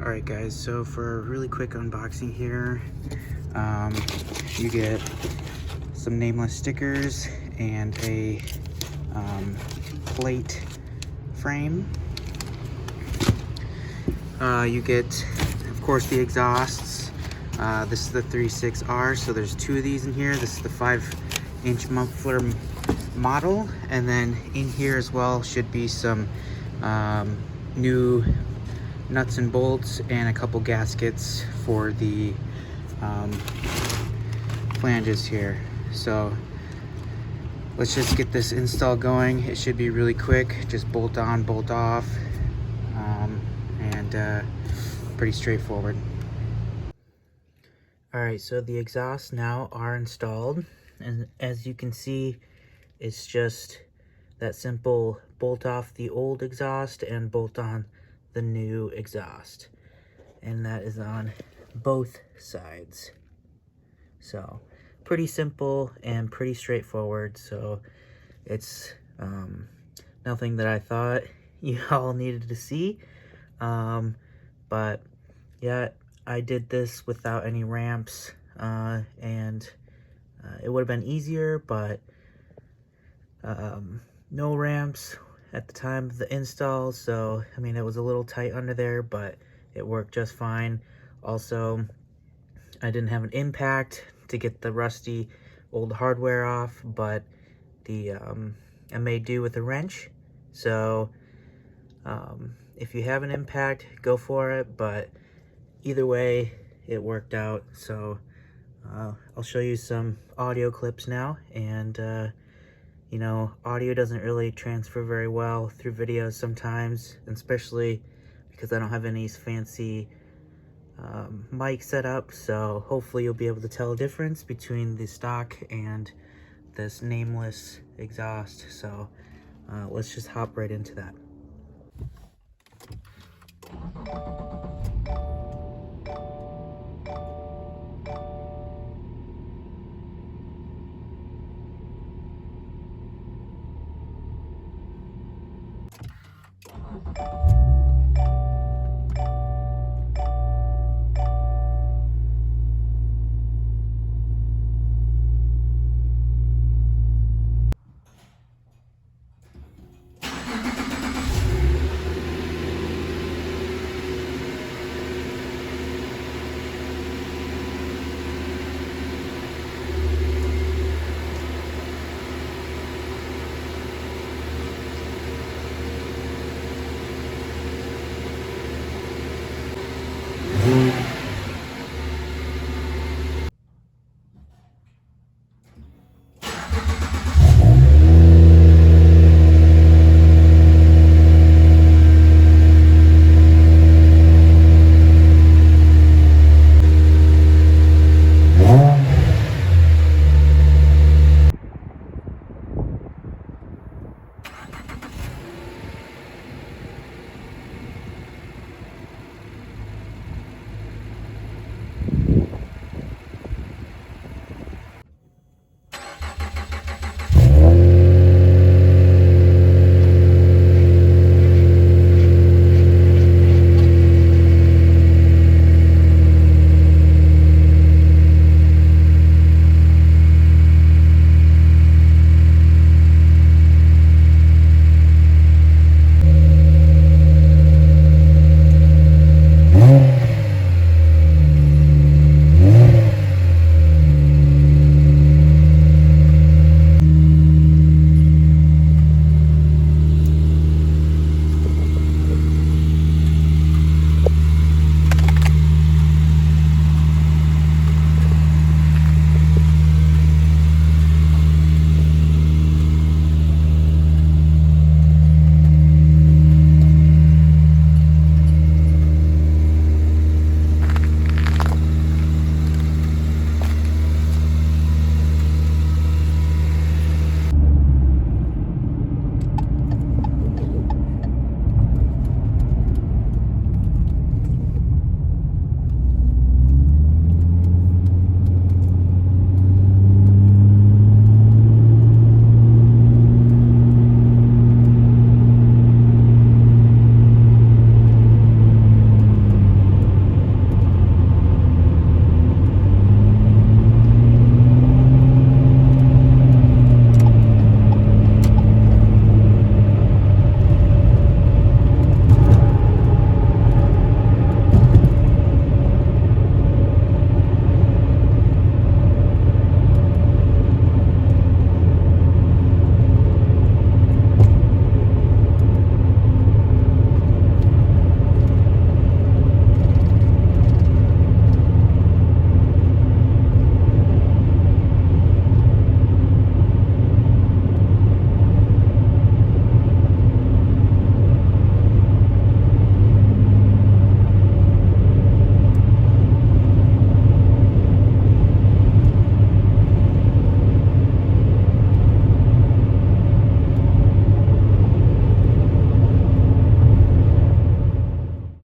Alright guys, so for a really quick unboxing here, you get some Nameless stickers and a plate frame. You get, of course, the exhausts. This is the 36R, so there's two of these in here. This is the 5-inch muffler model, and then in here as well should be some new nuts and bolts and a couple gaskets for the flanges here. So let's just get this install going. It should be really quick, just bolt on, bolt off, and pretty straightforward. All right, so the exhausts now are installed, and as you can see, it's just that simple: bolt off the old exhaust and bolt on the new exhaust, and that is on both sides. So pretty simple and pretty straightforward. So it's nothing that I thought you all needed to see, but yeah, I did this without any ramps, and it would have been easier, but no ramps at the time of the install, so I mean, it was a little tight under there, but it worked just fine. Also, I didn't have an impact to get the rusty old hardware off, but the I made do with a wrench. So if you have an impact, go for it, but either way it worked out. So I'll show you some audio clips now, and you know, audio doesn't really transfer very well through videos sometimes, especially because I don't have any fancy mic set up. So hopefully you'll be able to tell a difference between the stock and this Nameless exhaust. So let's just hop right into that.